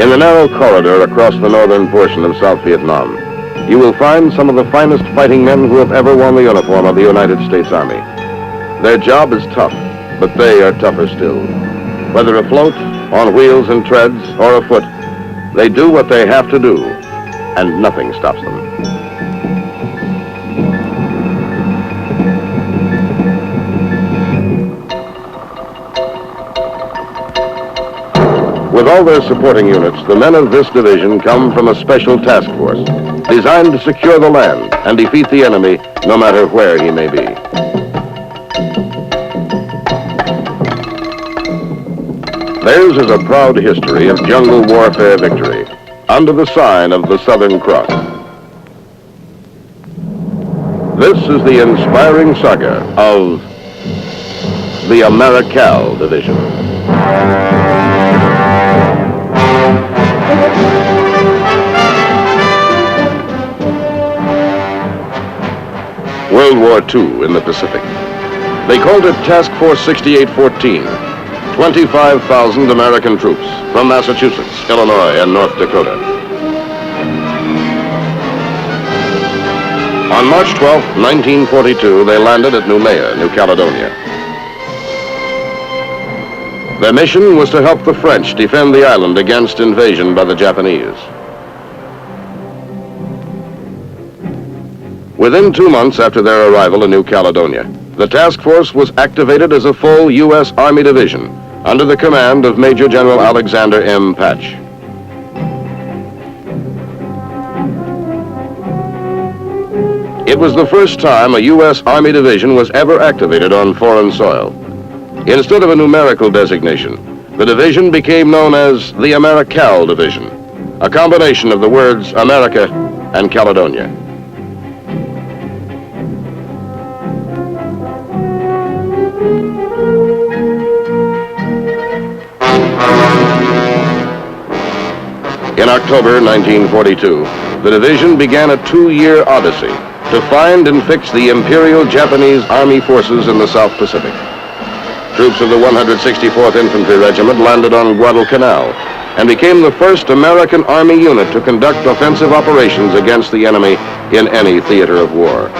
In the narrow corridor across the northern portion of South Vietnam, you will find some of the finest fighting men who have ever worn the uniform of the United States Army. Their job is tough, but they are tougher still. Whether afloat, on wheels and treads, or afoot, they do what they have to do, and nothing stops them. With all their supporting units, the men of this division come from a special task force designed to secure the land and defeat the enemy no matter where he may be. Theirs is a proud history of jungle warfare victory under the sign of the Southern Cross. This is the inspiring saga of the Americal Division. World War II in the Pacific. They called it Task Force 6814. 25,000 American troops from Massachusetts, Illinois, and North Dakota. On March 12, 1942, they landed at Noumea, New Caledonia. Their mission was to help the French defend the island against invasion by the Japanese. Within 2 months after their arrival in New Caledonia, the task force was activated as a full U.S. Army division under the command of Major General Alexander M. Patch. It was the first time a U.S. Army division was ever activated on foreign soil. Instead of a numerical designation, the division became known as the Americal Division, a combination of the words America and Caledonia. In October 1942, the division began a 2-year odyssey to find and fix the Imperial Japanese Army forces in the South Pacific. Troops of the 164th Infantry Regiment landed on Guadalcanal and became the first American Army unit to conduct offensive operations against the enemy in any theater of war.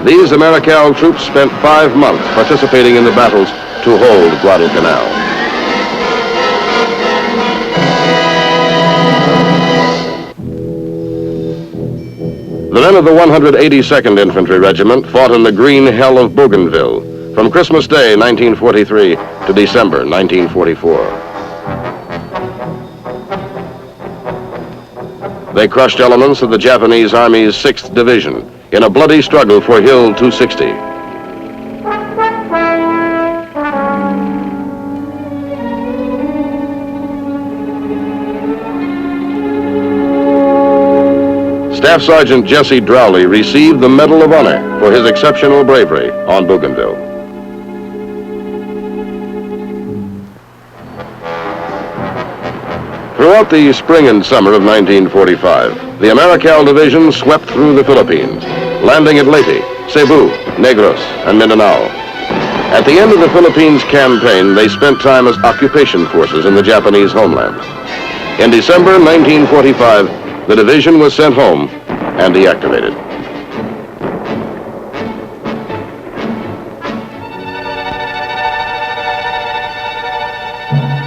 These Americal troops spent 5 months participating in the battles to hold Guadalcanal. The men of the 182nd Infantry Regiment fought in the green hell of Bougainville from Christmas Day 1943 to December 1944. They crushed elements of the Japanese Army's 6th Division in a bloody struggle for Hill 260. Staff Sergeant Jesse Drowley received the Medal of Honor for his exceptional bravery on Bougainville. Throughout the spring and summer of 1945, the Americal Division swept through the Philippines, landing at Leyte, Cebu, Negros, and Mindanao. At the end of the Philippines campaign, they spent time as occupation forces in the Japanese homeland. In December 1945, the division was sent home and deactivated.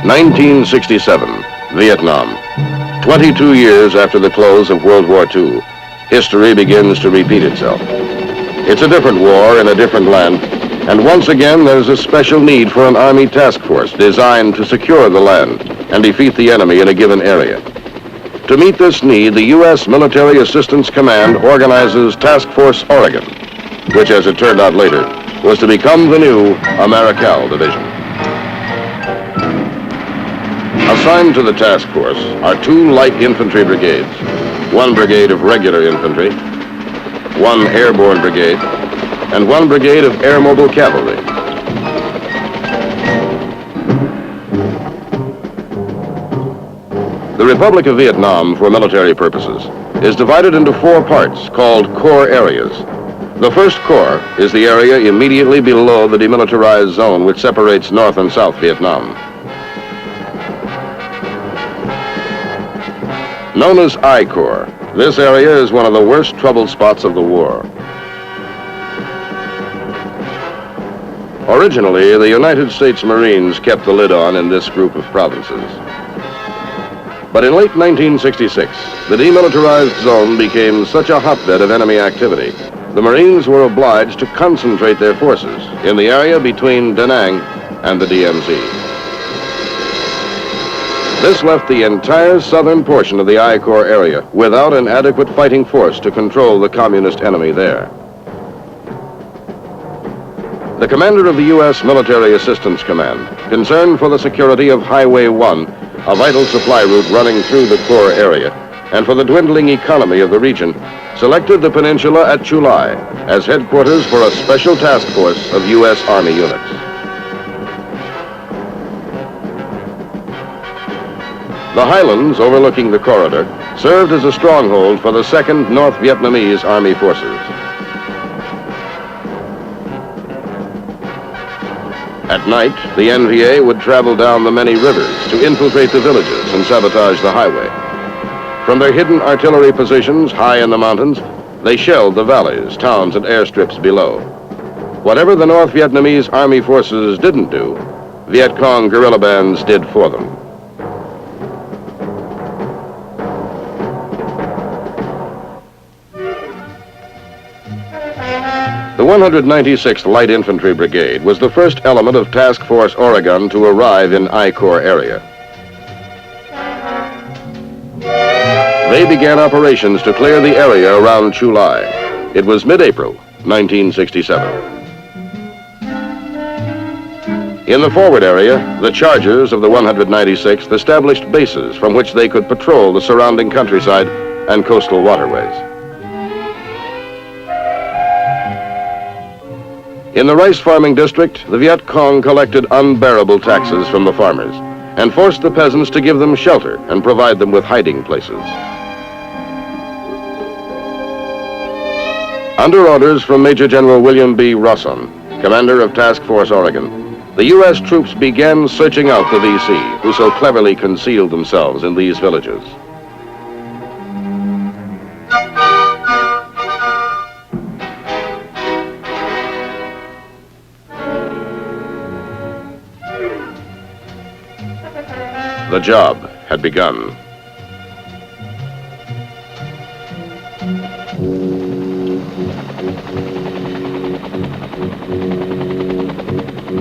(1967) Vietnam. 22 years after the close of World War II, history begins to repeat itself. It's a different war in a different land, and once again there's a special need for an Army task force designed to secure the land and defeat the enemy in a given area. To meet this need, the U.S. Military Assistance Command organizes Task Force Oregon, which, as it turned out later, was to become the new Americal Division. Assigned to the task force are 2 light infantry brigades, 1 brigade of regular infantry, 1 airborne brigade, and 1 brigade of air mobile cavalry. The Republic of Vietnam, for military purposes, is divided into 4 parts called Corps areas. The first Corps is the area immediately below the demilitarized zone which separates North and South Vietnam. Known as I Corps, this area is one of the worst troubled spots of the war. Originally, the United States Marines kept the lid on in this group of provinces. But in late 1966, the demilitarized zone became such a hotbed of enemy activity, the Marines were obliged to concentrate their forces in the area between Da Nang and the DMZ. This left the entire southern portion of the I Corps area without an adequate fighting force to control the communist enemy there. The commander of the U.S. Military Assistance Command, concerned for the security of Highway 1, a vital supply route running through the Corps area, and for the dwindling economy of the region, selected the peninsula at Chulai as headquarters for a special task force of U.S. Army units. The highlands overlooking the corridor served as a stronghold for the 2nd North Vietnamese Army forces. At night, the NVA would travel down the many rivers to infiltrate the villages and sabotage the highway. From their hidden artillery positions high in the mountains, they shelled the valleys, towns, and airstrips below. Whatever the North Vietnamese Army forces didn't do, Viet Cong guerrilla bands did for them. The 196th Light Infantry Brigade was the first element of Task Force Oregon to arrive in I Corps area. They began operations to clear the area around Chulai. It was mid-April, 1967. In the forward area, the Chargers of the 196th established bases from which they could patrol the surrounding countryside and coastal waterways. In the rice farming district, the Viet Cong collected unbearable taxes from the farmers and forced the peasants to give them shelter and provide them with hiding places. Under orders from Major General William B. Rosson, commander of Task Force Oregon, the U.S. troops began searching out the VC, who so cleverly concealed themselves in these villages. The job had begun.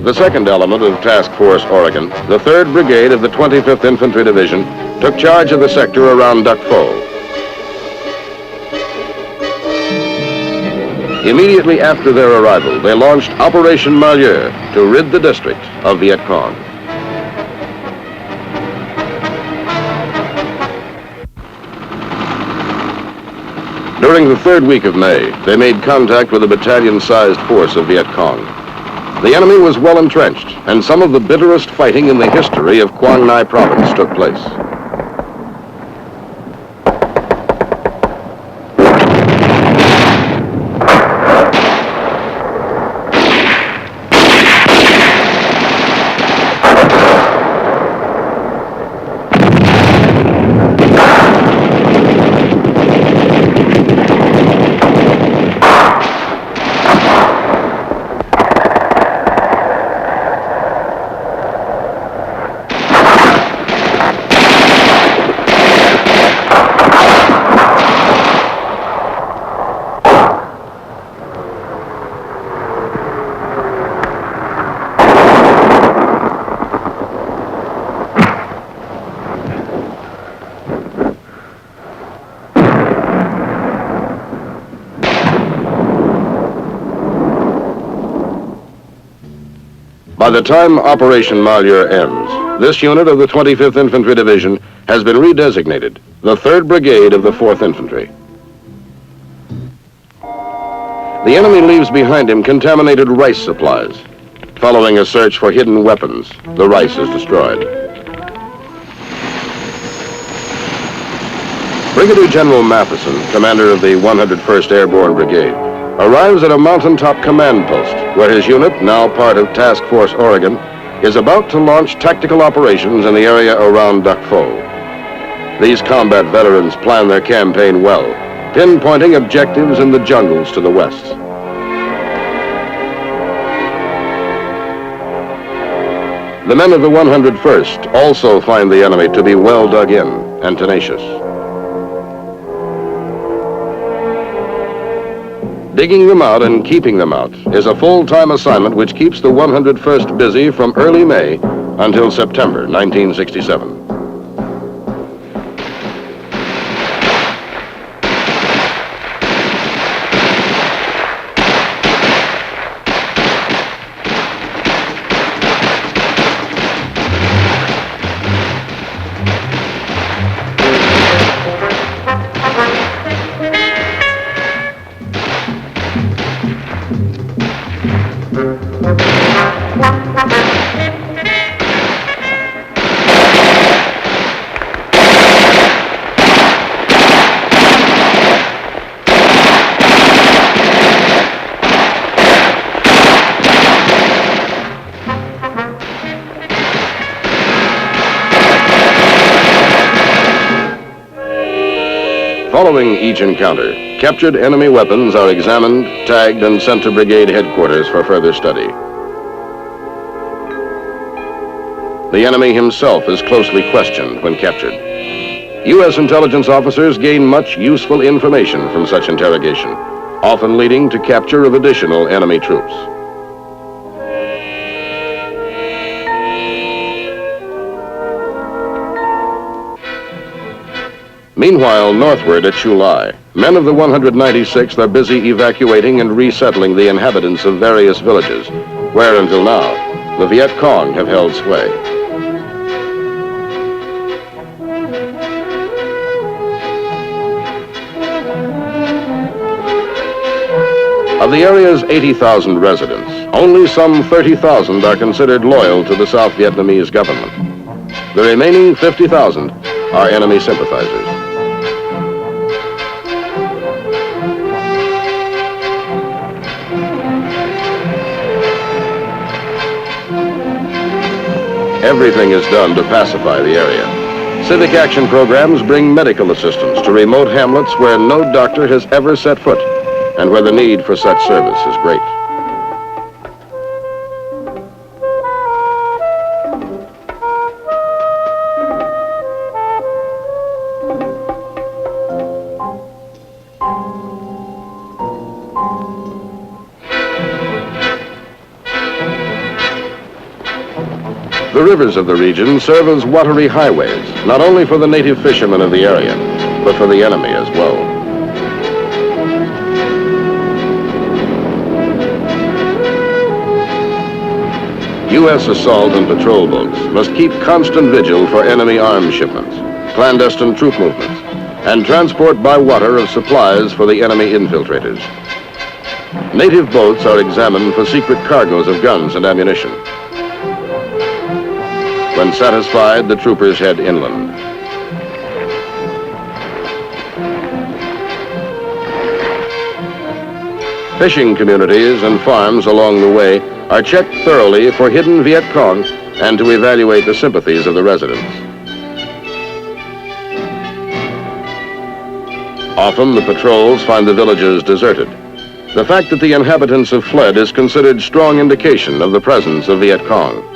The second element of Task Force Oregon, the 3rd Brigade of the 25th Infantry Division, took charge of the sector around Duc Pho. Immediately after their arrival, they launched Operation Malheur to rid the district of Viet Cong. During the 3rd week of May, they made contact with a battalion-sized force of Viet Cong. The enemy was well entrenched, and some of the bitterest fighting in the history of Quang Ngai province took place. By the time Operation Malheur ends, this unit of the 25th Infantry Division has been redesignated the 3rd Brigade of the 4th Infantry. The enemy leaves behind him contaminated rice supplies. Following a search for hidden weapons, the rice is destroyed. Brigadier General Matheson, commander of the 101st Airborne Brigade, arrives at a mountaintop command post where his unit, now part of Task Force Oregon, is about to launch tactical operations in the area around Duc Pho. These combat veterans plan their campaign well, pinpointing objectives in the jungles to the west. The men of the 101st also find the enemy to be well dug in and tenacious. Digging them out and keeping them out is a full-time assignment which keeps the 101st busy from early May until September 1967. Following each encounter, captured enemy weapons are examined, tagged, and sent to brigade headquarters for further study. The enemy himself is closely questioned when captured. U.S. intelligence officers gain much useful information from such interrogation, often leading to capture of additional enemy troops. Meanwhile, northward at Chulai, men of the 196th are busy evacuating and resettling the inhabitants of various villages, where until now, the Viet Cong have held sway. Of the area's 80,000 residents, only some 30,000 are considered loyal to the South Vietnamese government. The remaining 50,000 are enemy sympathizers. Everything is done to pacify the area. Civic action programs bring medical assistance to remote hamlets where no doctor has ever set foot and where the need for such service is great. The rivers of the region serve as watery highways, not only for the native fishermen of the area, but for the enemy as well. U.S. assault and patrol boats must keep constant vigil for enemy arms shipments, clandestine troop movements, and transport by water of supplies for the enemy infiltrators. Native boats are examined for secret cargoes of guns and ammunition. When satisfied, the troopers head inland. Fishing communities and farms along the way are checked thoroughly for hidden Viet Cong and to evaluate the sympathies of the residents. Often the patrols find the villages deserted. The fact that the inhabitants have fled is considered strong indication of the presence of Viet Cong.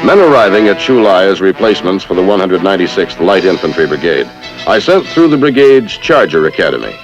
Men arriving at Chulai as replacements for the 196th Light Infantry Brigade are sent through the brigade's Charger Academy.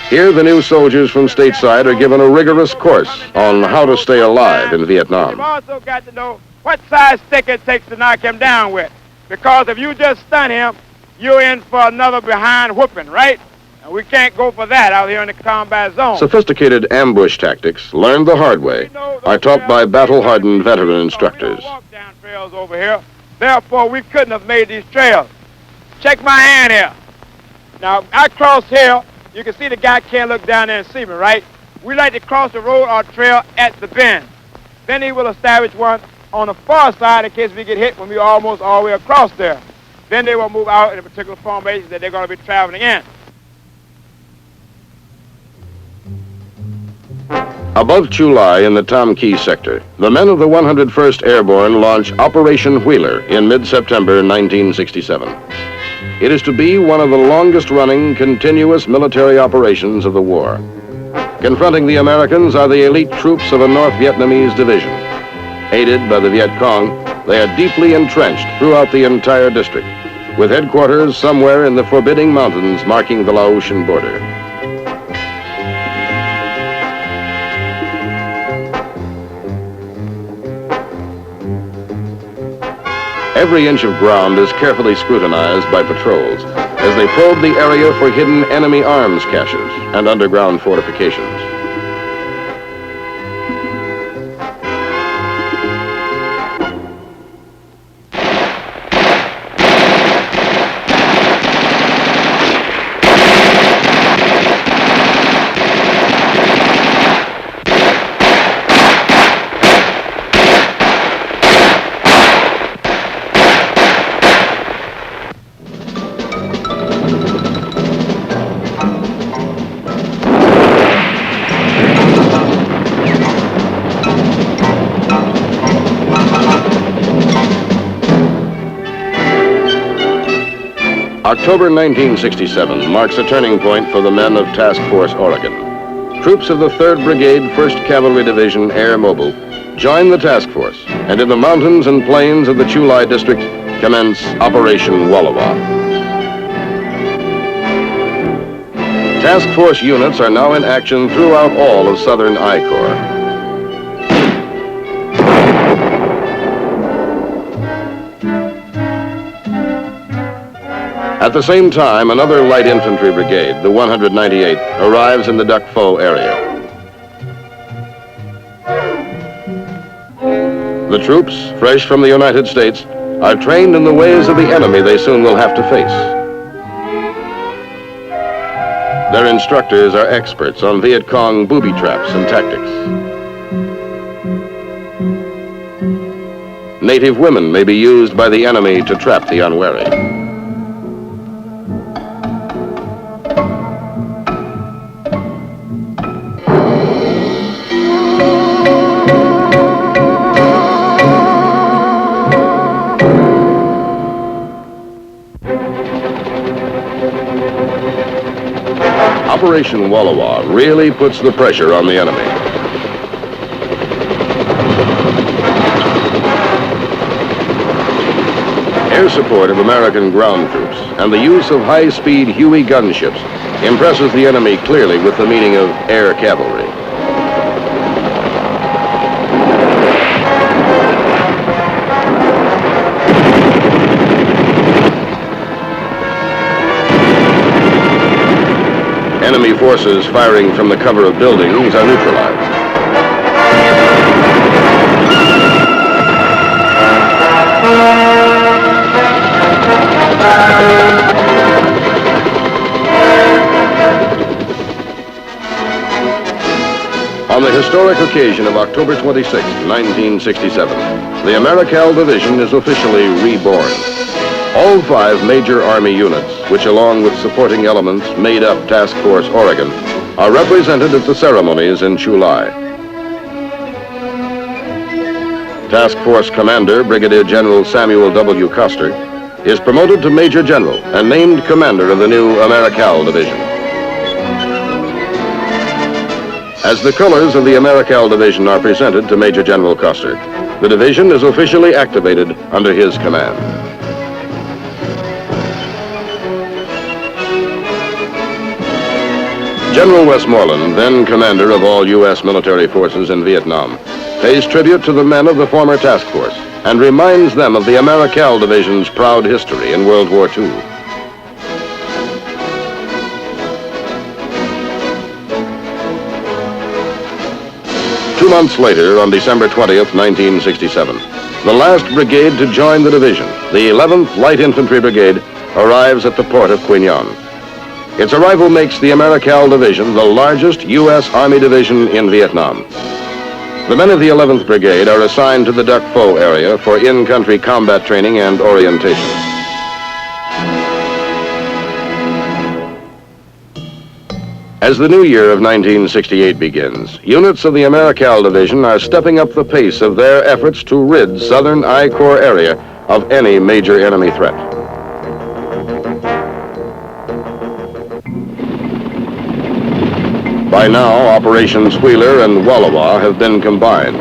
Here, the new soldiers from stateside are given a rigorous course on how to stay alive in Vietnam. You've also got to know what size stick it takes to knock him down with. Because if you just stun him, you're in for another behind whooping, right? And we can't go for that out here in the combat zone. Sophisticated ambush tactics, learned the hard way, are taught by battle-hardened veteran instructors. We don't walk down trails over here. Therefore, we couldn't have made these trails. Check my hand here. Now, I cross here. You can see the guy can't look down there and see me, right? We like to cross the road or trail at the bend. Then he will establish one on the far side in case we get hit when we're almost all the way across there. Then they will move out in a particular formation that they're going to be traveling in. Above Chulai in the Tam Key sector, the men of the 101st Airborne launch Operation Wheeler in mid-September 1967. It is to be one of the longest-running continuous military operations of the war. Confronting the Americans are the elite troops of a North Vietnamese division. Aided by the Viet Cong, they are deeply entrenched throughout the entire district, with headquarters somewhere in the forbidding mountains marking the Laotian border. Every inch of ground is carefully scrutinized by patrols as they probe the area for hidden enemy arms caches and underground fortifications. October 1967 marks a turning point for the men of Task Force Oregon. Troops of the 3rd Brigade, 1st Cavalry Division, Air Mobile, join the task force, and in the mountains and plains of the Chulai district commence Operation Wallowa. Task force units are now in action throughout all of southern I Corps. At the same time, another light infantry brigade, the 198th, arrives in the Duc Pho area. The troops, fresh from the United States, are trained in the ways of the enemy they soon will have to face. Their instructors are experts on Viet Cong booby traps and tactics. Native women may be used by the enemy to trap the unwary. Operation Wallowa really puts the pressure on the enemy. Air support of American ground troops and the use of high-speed Huey gunships impresses the enemy clearly with the meaning of air cavalry. Enemy forces firing from the cover of buildings are neutralized. On the historic occasion of October 26, 1967, the Americal Division is officially reborn. All 5 major Army units, which along with supporting elements made up Task Force Oregon, are represented at the ceremonies in Chulai. Task Force Commander Brigadier General Samuel W. Custer is promoted to Major General and named commander of the new Americal Division. As the colors of the Americal Division are presented to Major General Custer, the division is officially activated under his command. General Westmoreland, then commander of all U.S. military forces in Vietnam, pays tribute to the men of the former task force and reminds them of the Americal Division's proud history in World War II. Two months later, on December 20th, 1967, the last brigade to join the division, the 11th Light Infantry Brigade, arrives at the port of Quy Nhon. Its arrival makes the Americal Division the largest U.S. Army division in Vietnam. The men of the 11th Brigade are assigned to the Duc Pho area for in-country combat training and orientation. As the new year of 1968 begins, units of the Americal Division are stepping up the pace of their efforts to rid southern I Corps area of any major enemy threat. By now, Operations Wheeler and Wallowa have been combined.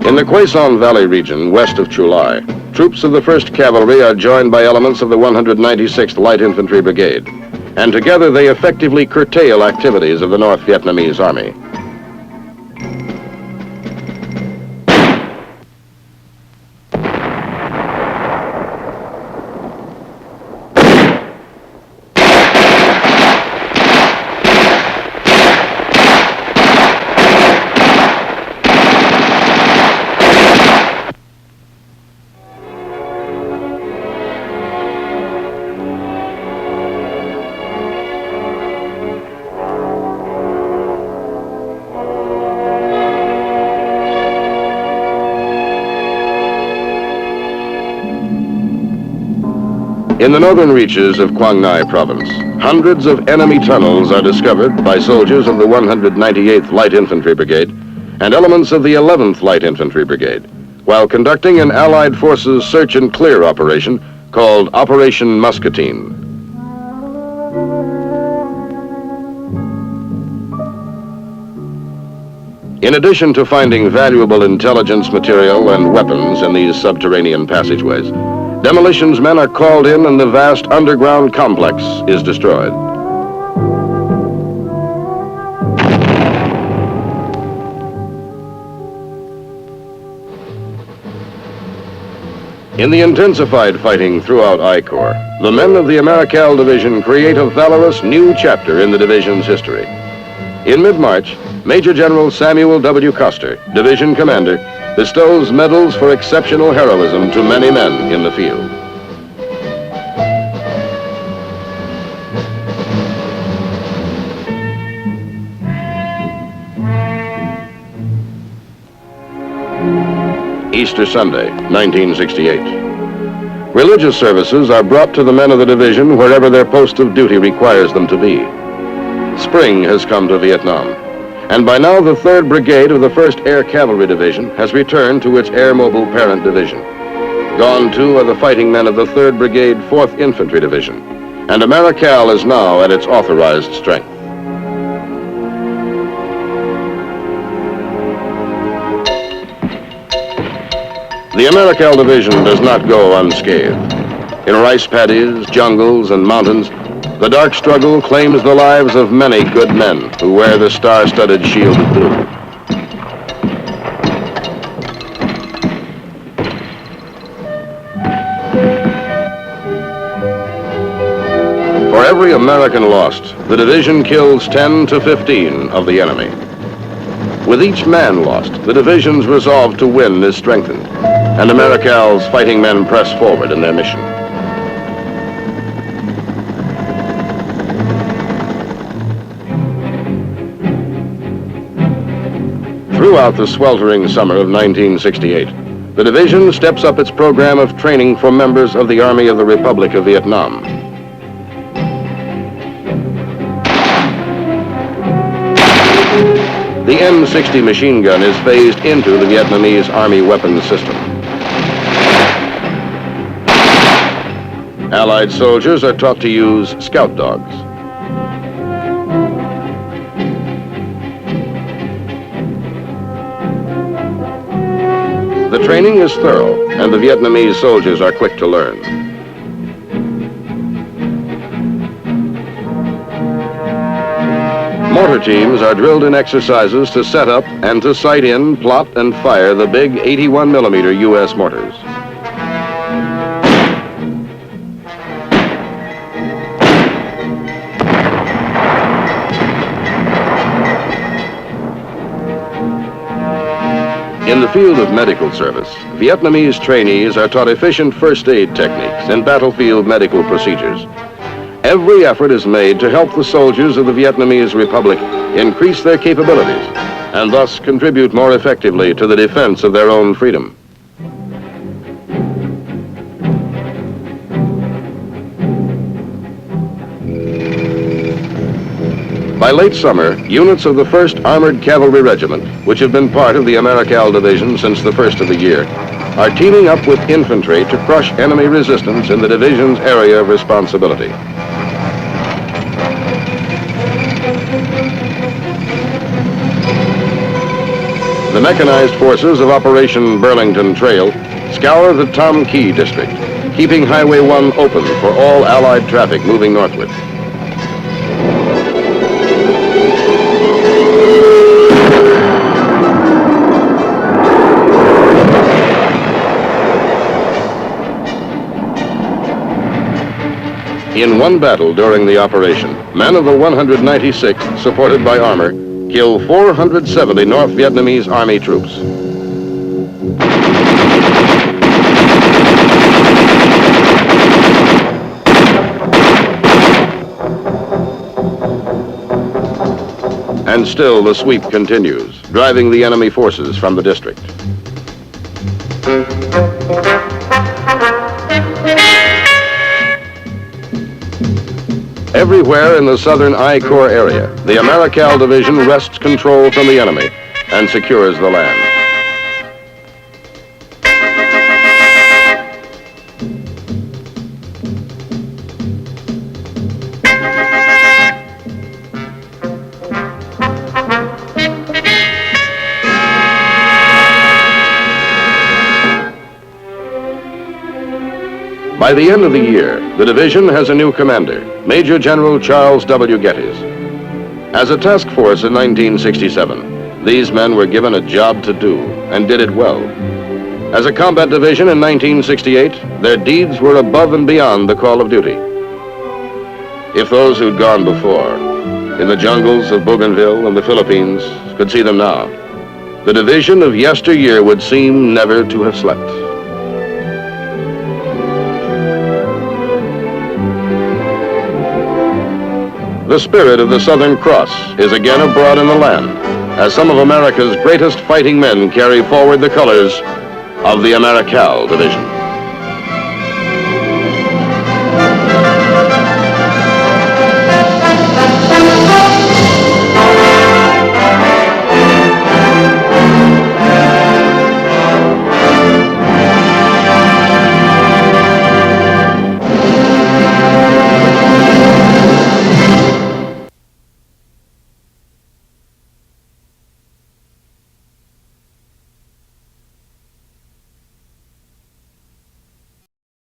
In the Quezon Valley region, west of Chulai, troops of the 1st Cavalry are joined by elements of the 196th Light Infantry Brigade, and together they effectively curtail activities of the North Vietnamese Army. In the northern reaches of Quang Ngai province, hundreds of enemy tunnels are discovered by soldiers of the 198th Light Infantry Brigade and elements of the 11th Light Infantry Brigade, while conducting an Allied forces search and clear operation called Operation Muscatine. In addition to finding valuable intelligence material and weapons in these subterranean passageways, demolitions men are called in and the vast underground complex is destroyed. In the intensified fighting throughout I Corps, the men of the Americal Division create a valorous new chapter in the division's history. In mid-March, Major General Samuel W. Custer, division commander, bestows medals for exceptional heroism to many men in the field. Easter Sunday, 1968. Religious services are brought to the men of the division wherever their post of duty requires them to be. Spring has come to Vietnam, and by now the 3rd Brigade of the 1st Air Cavalry Division has returned to its air mobile parent division. Gone too are the fighting men of the 3rd Brigade 4th Infantry Division, and Americal is now at its authorized strength. The Americal Division does not go unscathed. In rice paddies, jungles, and mountains, the dark struggle claims the lives of many good men who wear the star-studded shield of blue. For every American lost, the division kills 10 to 15 of the enemy. With each man lost, the division's resolve to win is strengthened, and Americal's fighting men press forward in their mission. Throughout the sweltering summer of 1968, the division steps up its program of training for members of the Army of the Republic of Vietnam. The M60 machine gun is phased into the Vietnamese Army weapons system. Allied soldiers are taught to use scout dogs. The training is thorough, and the Vietnamese soldiers are quick to learn. Mortar teams are drilled in exercises to set up and to sight in, plot, and fire the big 81mm U.S. mortars. In the field of medical service, Vietnamese trainees are taught efficient first aid techniques and battlefield medical procedures. Every effort is made to help the soldiers of the Vietnamese Republic increase their capabilities and thus contribute more effectively to the defense of their own freedom. By late summer, units of the 1st Armored Cavalry Regiment, which have been part of the Americal Division since the first of the year, are teaming up with infantry to crush enemy resistance in the division's area of responsibility. The mechanized forces of Operation Burlington Trail scour the Tom Key district, keeping Highway 1 open for all Allied traffic moving northward. In one battle during the operation, men of the 196th, supported by armor, killed 470 North Vietnamese Army troops. And still the sweep continues, driving the enemy forces from the district. Everywhere in the southern I Corps area, the Americal Division wrests control from the enemy and secures the land. By the end of the year, the division has a new commander, Major General Charles W. Geddes. As a task force in 1967, these men were given a job to do and did it well. As a combat division in 1968, their deeds were above and beyond the call of duty. If those who'd gone before, in the jungles of Bougainville and the Philippines, could see them now, the division of yesteryear would seem never to have slept. The spirit of the Southern Cross is again abroad in the land, as some of America's greatest fighting men carry forward the colors of the Americal Division.